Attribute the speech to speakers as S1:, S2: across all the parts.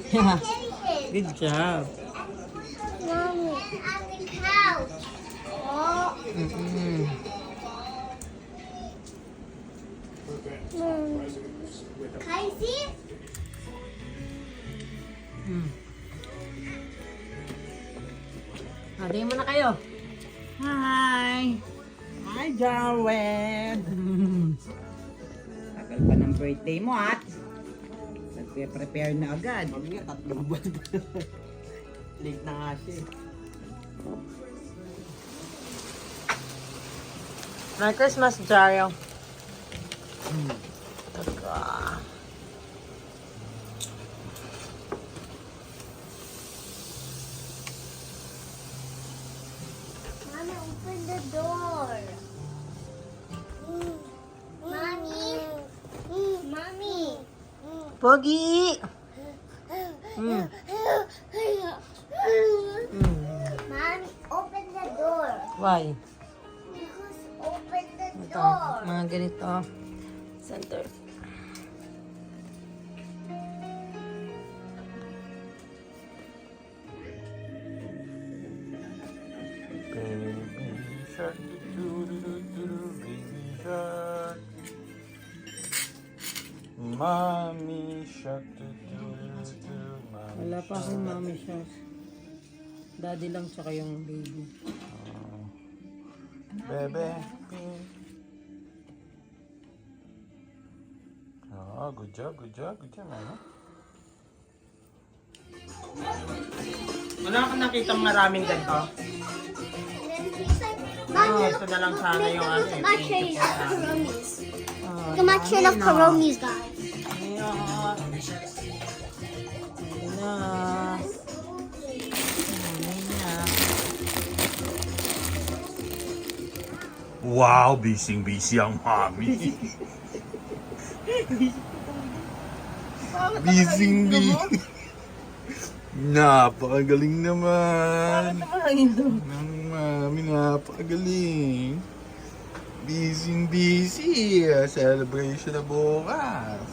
S1: Yeah. Good job.
S2: Mommy. On the couch. Oh. Can I see?
S1: Aday mo na kayo.
S3: Hi! Hi, Jarwed! Tagal pa ng birthday mo, at nagpe-prepare na agad.
S1: Mami nga, 3 buwan. Late na nga siya. Merry Christmas, Jario.
S2: Mommy, open the door. Mommy. Mommy.
S1: Pogi!
S2: Mommy, open the door.
S1: Why?
S2: Because open the
S1: Ito,
S2: door.
S1: mga ganito. Center.
S4: Baby shark, doo-doo-doo-doo-doo, baby shark. Mommy shark, doo-doo-doo-doo, mommy
S1: Wala pa akong mommy siya. Daddy lang tsaka yung baby.
S4: Bebe. Oh, good job, mama.
S1: Wala akong nakita maraming ganito. Ito na lang sana yung ano.
S2: Matcha of Coromis, guys.
S4: Wow, busy ang mommy. busy. Napakagaling naman. Ng mami, napakagaling. Busy. Celebration na bukas.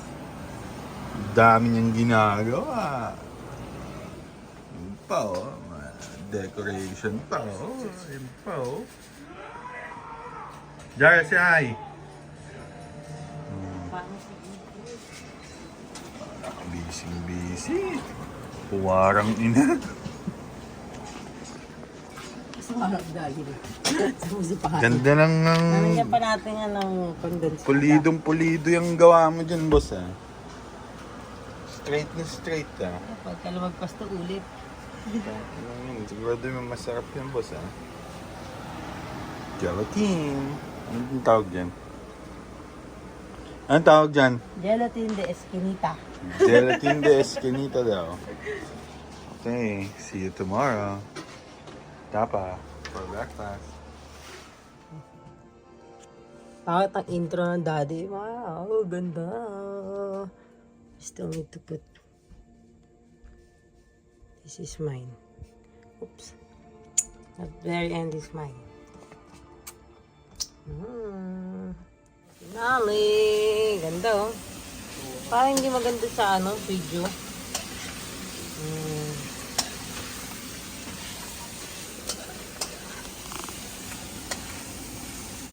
S4: Dami niyang ginagawa. Yun pa, oh. Decoration pa, oh. Yun pa, oh. Jaya, say hi. Busy. Puwarang ina.
S1: Sarap dahil.
S4: Ganda lang ng
S1: Nalagyan pa natin yan ng condensed.
S4: pulidong-pulido yung gawa mo dyan, boss, ah. Straight na straight, ah.
S1: Pagka lumagpas to ulit.
S4: Sigurado yung masarap yan, boss, ah. Gelatin. Anong tawag dyan? Anong tawag dyan?
S1: Gelatin de Esquinita.
S4: Gelatin de Esquinita daw. Okay, see you tomorrow. Tapa, for breakfast.
S1: Bakit ang intro ng daddy? Wow, ganda. Still need to put. This is mine. Oops. At very end is mine. Finale. Ganda, oh. Parang hindi maganda sa video.